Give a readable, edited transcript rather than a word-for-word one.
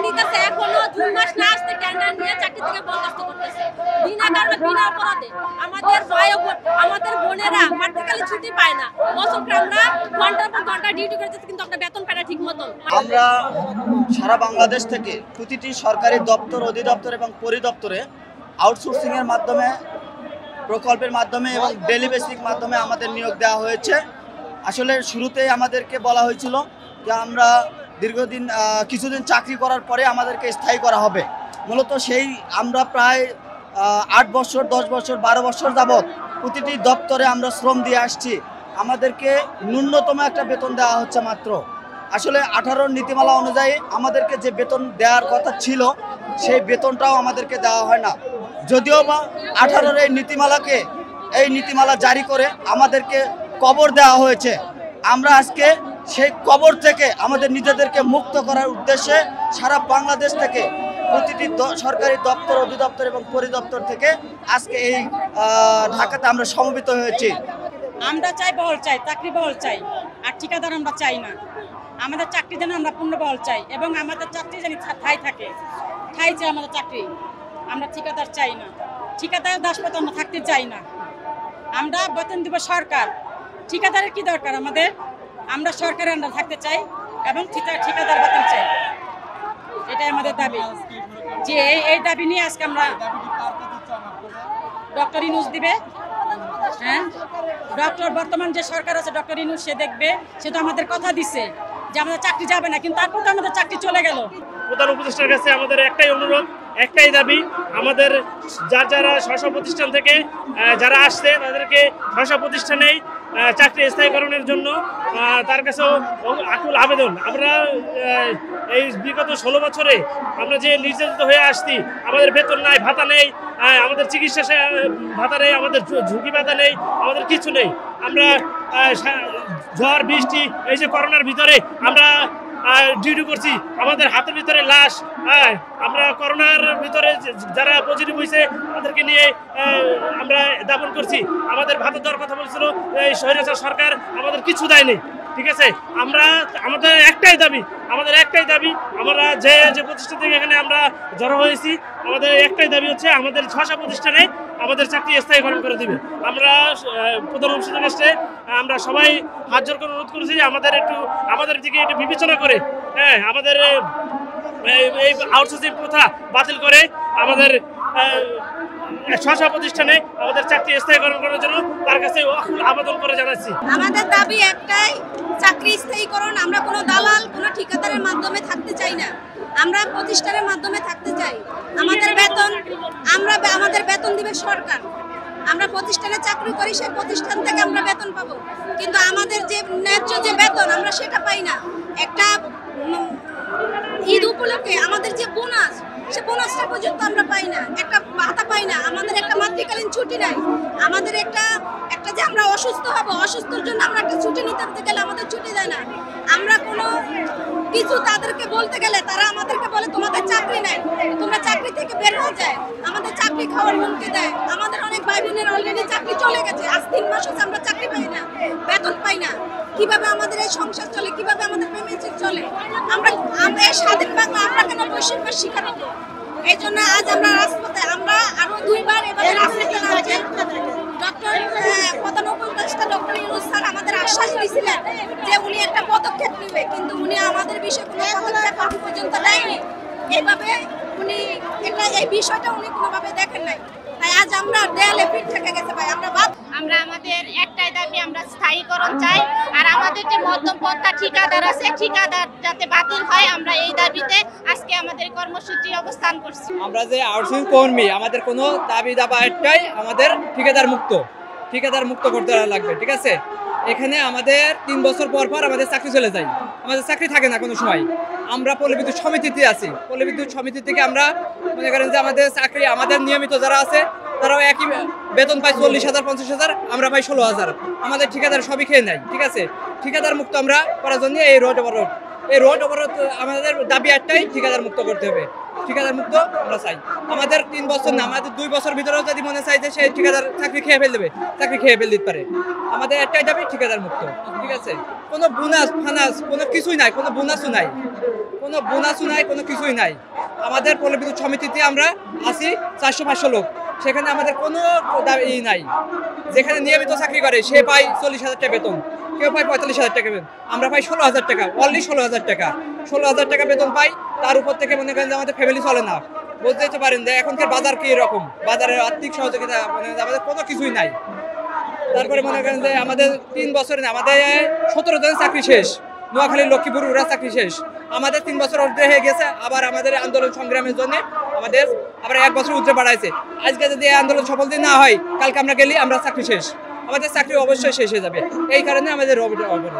নিতেছে, এখনো 2 মাস না আসতে টেন্ডার নিয়ে চাকরি থেকে বরখাস্ত করতেছে বিনা কারণে, বিনা অপরাধে। আমাদের বোনেরা প্র্যাকটিক্যালি ছুটি পায় না, বছরকে আমরা ঘন্টার পর ঘন্টা ডিউটি করতেছি, কিন্তু আমরা বেতন পাই না ঠিক মতো। আমরা সারা বাংলাদেশ থেকে প্রতিটি সরকারি দপ্তর, অধিদপ্তর এবং পরিদপ্তরে আউটসোর্সিং এর মাধ্যমে, প্রকল্পের মাধ্যমে এবং ডেলি বেসিক মাধ্যমে আমাদের নিয়োগ দেওয়া হয়েছে। আসলে শুরুতেই আমাদেরকে বলা হয়েছিল যে আমরা দীর্ঘদিন কিছুদিন চাকরি করার পরে আমাদেরকে স্থায়ী করা হবে। মূলত সেই আমরা প্রায় 8 বছর, 10 বছর, 12 বছর যাবৎ প্রতিটি দপ্তরে আমরা শ্রম দিয়ে আসছি। আমাদেরকে ন্যূনতম একটা বেতন দেওয়া হচ্ছে মাত্র। আসলে 18 নীতিমালা অনুযায়ী আমাদেরকে যে বেতন দেওয়ার কথা ছিল সেই বেতনটাও আমাদেরকে দেওয়া হয় না। যদিও বা 18 এই নীতিমালা জারি করে আমাদেরকে কবর দেওয়া হয়েছে। আমরা আজকে সেই কবর থেকে আমাদের নিজেদেরকে মুক্ত করার উদ্দেশ্যে সারা বাংলাদেশ থেকে প্রতিটি সরকারি দপ্তর, অধিদপ্তর এবং পরিদপ্তর থেকে আজকে এই ঢাকাতে আমরা সমবেত হয়েছি। আমরা চাই বহাল চাই, চাকরি বহাল চাই, আর ঠিকাদার আমরা চাই না। আমাদের চাকরি যেন আমরা পূর্ণ বহাল চাই, এবং আমাদের চাকরি যেন ঠাই থাকে, ঠাই চাই আমাদের চাকরি। আমরা ঠিকাদার চাই না, ঠিকাদার দাসপথ আমরা থাকতে চাই না। আমরা বেতন দিব সরকার, ঠিকাদারের কি দরকার আমাদের? আমরা সরকারের আন্ডার থাকতে চাই এবং ঠিকাদার বেতন চাই, এটাই আমাদের দাবি। যে এই দাবি নিয়ে আজকে আমরা ডক্টর ইউনূস দিবে। হ্যাঁ, ডক্টর বর্তমান যে সরকার আছে, ডক্টর ইউনূস, সে দেখবে। সে তো আমাদের কথা দিছে যে আমাদের চাকরি যাবে না, কিন্তু তারপর তো আমাদের চাকরি চলে গেল। প্রধান উপদেষ্টার কাছে আমাদের একটাই অনুরোধ, একটাই দাবি, আমাদের যারা স্ব প্রতিষ্ঠান থেকে যারা আসছে তাদেরকে স্ব প্রতিষ্ঠানেই চাকরি স্থায়ীকরণের জন্য তার কাছেও আকুল আবেদন। আমরা এই বিগত 16 বছরে আমরা যে নির্যাতিত হয়ে আসছি, আমাদের বেতন নাই, ভাতা নেই, আমাদের চিকিৎসা ভাতা নেই, আমাদের ঝুঁকি ভাতা নেই, আমাদের কিছু নেই। আমরা ঝড় বৃষ্টি, এই যে করোনার ভিতরে আমরা ডিউটি করছি, আমাদের হাতের ভিতরে লাশ। আমরা করোনার ভিতরে যারা পজিটিভ হয়েছে তাদেরকে নিয়ে আমরা দাপন করছি। আমাদের ভাতা দেওয়ার কথা বলছিল এই স্বৈরাচার সরকার, আমাদের কিছু দেয়নি। ঠিক আছে, আমাদের একটাই দাবি, আমরা যে প্রতিষ্ঠান থেকে এখানে আমরা জড়ো হয়েছি, আমাদের একটাই দাবি হচ্ছে আমাদের স্ব প্রতিষ্ঠানে আমাদের চাকরি স্থায়ীকরণ করে দিবে। আমরা প্রধান উপদেষ্টার কাছে আমরা সবাই হাত জোর করে অনুরোধ করেছি যে আমাদের দিকে একটু বিবেচনা করে, হ্যাঁ, আমাদের এই আউটসোর্সিং প্রথা বাতিল করে আমাদের স্ব প্রতিষ্ঠানে আমাদের চাকরি স্থায়ীকরণ করার জন্য তার কাছে আবেদন করে জানাচ্ছি। আমাদের দাবি একটাই, চাকরি স্থায়ীকরণ। আমরা কোনো দালাল, কোনো ঠিকাদারের মাধ্যমে থাকতে চাই না, আমরা প্রতিষ্ঠানের মাধ্যমে থাকতে চাই। আমাদের বেতন দিবে সরকার। আমরা প্রতিষ্ঠানে চাকরি করি, সেই প্রতিষ্ঠান থেকে আমরা বেতন পাবো, কিন্তু আমাদের যে ন্যায্য যে বেতন আমরা সেটা পাই না। একটা ঈদ উপলক্ষে আমাদের যে বোনাস, সে বোনাসটা পর্যন্ত আমরা পাই না, একটা ভাতা পাই না, আমাদের একটা মাতৃকালীন ছুটি নাই, আমাদের একটা যে আমরা অসুস্থ হব, অসুস্থর জন্য আমরা একটা ছুটি নিতে গেলে আমাদের ছুটি দেয় না। আমরা কোনো কিছু তাদেরকে বলতে গেলে তারা আমাদেরকে বলে তোমাদের চাকরি নেই, তোমরা চাকরি থেকে বের হয়ে যায়, আমাদের চাকরি খাওয়ার হুমকি দেয়। আমাদের অনেক ভাই বোনের অলরেডি চাকরি চলে গেছে, আজ 3 মাস হচ্ছে আমরা চাকরি পাই না, বেতন পাই না। কিভাবে আমাদের এই সংসার চলে, কিভাবে আমাদের পেমেন্ট চলে? আমরা এই স্বাধীন বাংলা আমরা কেন বৈষম্যের শিকার হব? এই জন্য আজ আমরা রাজপথে, আমরা আরো 2 বার এবারে রাজপথে নামছি। প্রধান উপদেষ্টা ডক্টর ইউনূস স্যার আমাদের আশ্বাস দিয়েছিলেন যে উনি একটা পদক্ষেপ নেবে, কিন্তু উনি আমাদের বিষয়ে কোনো পদক্ষেপ আজ পর্যন্ত নেয়নি। এইভাবে উনি এই বিষয়টা উনি কোনোভাবে দেখেন নাই, তাই আজ আমরা দেয়ালে পিঠ থেকে গেছে। ভাই, আমরা আমাদের একটাই দাবি, আমরা স্থায়ীকরণ চাই। আর আমাদের যে মধ্যপন্থা ঠিকাদার আছে, ঠিকাদার যাতে বাতিল হয়, আমরা এই দাবিতে আজকে আমাদের কর্মসূচি অবস্থান করছি। আমরা যে আউটসোর্সিং কর্মী, আমাদের কোনো দাবি একটাই, আমাদের ঠিকাদার মুক্ত করতে লাগবে। ঠিক আছে, এখানে আমাদের 3 বছর পর আমাদের চাকরি চলে যায়, আমাদের চাকরি থাকে না কোনো সময়। আমরা পল্লী সমিতিতে আছি, পল্লী সমিতি থেকে আমরা মনে করেন যে আমাদের চাকরি, আমাদের নিয়মিত যারা আছে তারাও একই বেতন পায় 40,000 50,000, আমরা পাই 16,000। আমাদের ঠিকাদার সবই খেয়ে নেয়। ঠিক আছে, ঠিকাদার মুক্ত আমরা করার জন্য এই রোড অবরোধ আমাদের দাবি একটাই, ঠিকাদার মুক্ত করতে হবে। ঠিকাদার মুক্ত আমরা চাই। আমাদের 3 বছর না, আমাদের 2 বছর ভিতরেও যদি মনে চাই যে সে ঠিকাদার চাকরি খেয়ে ফেল দেবে, চাকরি খেয়ে ফেল দিতে পারে। আমাদের একটাই দাবি ঠিকাদার মুক্ত, ঠিক আছে? কোনো বোনাস ফানাস কোনো কিছুই নাই, কোনো বোনাসও নাই, কোনো বোনাসও নাই, কোনো কিছুই নাই। আমাদের পল্লী বিদ্যুৎ সমিতিতে আমরা আছি 400-500 লোক, সেখানে আমাদের কোনো ই নাই। যেখানে নিয়মিত চাকরি করে সে পায় 40,000 টাকা বেতন, কেউ পায় 45,000 টাকা বেতন, আমরা পাই 16,000 টাকা, অনলি 16,000 টাকা। 16,000 টাকা বেতন পাই, তার উপর থেকে মনে করেন যে আমাদের ফ্যামিলি চলে না। বুঝতেই তো পারেন যে এখনকার বাজার কি রকম, বাজারের আর্থিক সহযোগিতা মানে আমাদের কোনো কিছুই নাই। তারপরে মনে করেন যে আমাদের 3 বছরে না, আমাদের 17 জনের চাকরি শেষ, নোয়াখালী লক্ষ্মীপুর ওরা চাকরি শেষ। আমাদের 3 বছর অর্ধে হয়ে গেছে, আবার আমাদের আন্দোলন সংগ্রামের জন্য আমাদের আবার 1 বছর উদ্রে বাড়াইছে। আজকে যদি এই আন্দোলন সফল না হয়, কালকে আমরা গেলে আমরা চাকরি শেষ, আমাদের চাকরি অবশ্যই শেষ হয়ে যাবে। এই কারণে আমাদের অবরোধ।